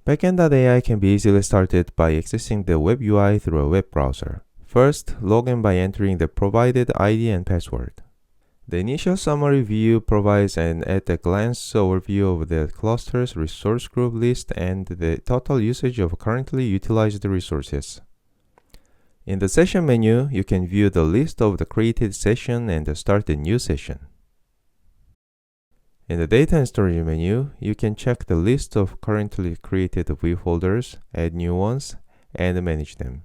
Backend.AI can be easily started by accessing the WebUI through a web browser. First, log in by entering the provided ID and password. The initial summary view provides an at-a-glance overview of the cluster's resource group list and the total usage of currently utilized resources. In the session menu, you can view the list of the created session and start a new session. In the Data and Storage menu, you can check the list of currently created view folders, add new ones, and manage them.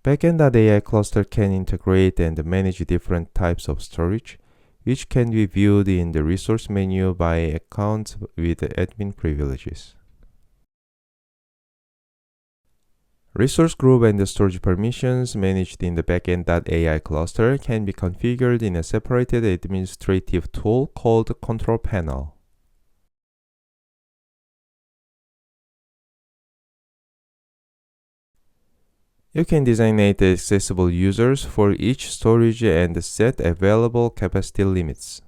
Backend.AI cluster can integrate and manage different types of storage, which can be viewed in the resource menu by accounts with admin privileges. Resource group and the storage permissions managed in the Backend.AI cluster can be configured in a separated administrative tool called Control Panel. You can designate accessible users for each storage and set available capacity limits.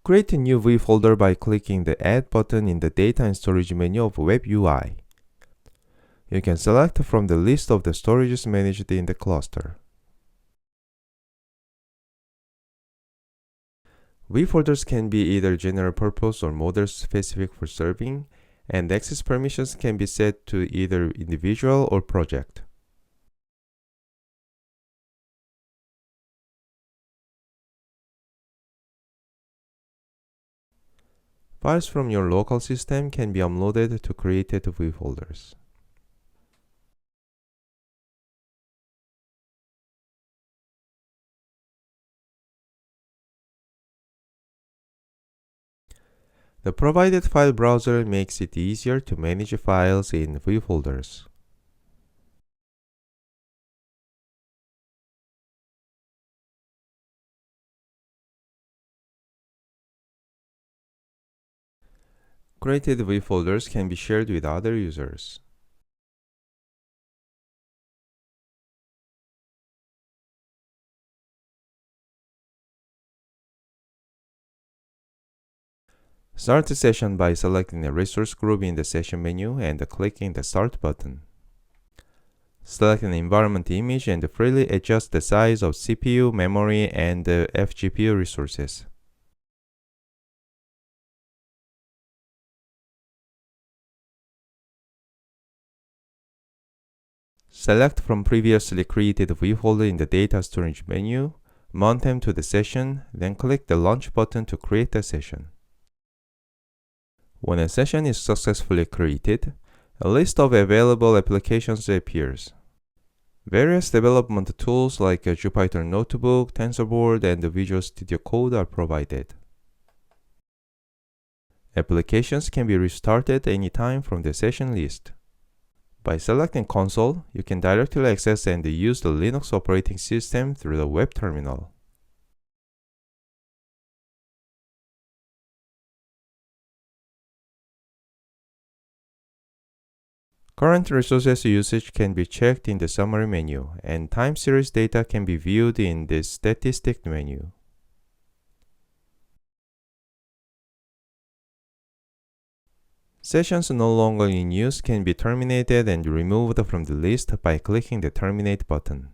Create a new view folder by clicking the Add button in the Data and Storage menu of WebUI. You can select from the list of the storages managed in the cluster. View folders can be either general purpose or model specific for serving, and access permissions can be set to either individual or project. Files from your local system can be uploaded to created view folders. The provided file browser makes it easier to manage files in view folders. Created view folders can be shared with other users. Start the session by selecting a resource group in the session menu and clicking the Start button. Select an environment image and freely adjust the size of CPU, memory, and FGPU resources. Select from previously created view folder in the Data Storage menu, mount them to the session, then click the Launch button to create the session. When a session is successfully created, a list of available applications appears. Various development tools like a Jupyter Notebook, TensorBoard, and Visual Studio Code are provided. Applications can be restarted anytime from the session list. By selecting Console, you can directly access and use the Linux operating system through the web terminal. Current resources usage can be checked in the Summary menu, and time series data can be viewed in the Statistics menu. Sessions no longer in use can be terminated and removed from the list by clicking the Terminate button.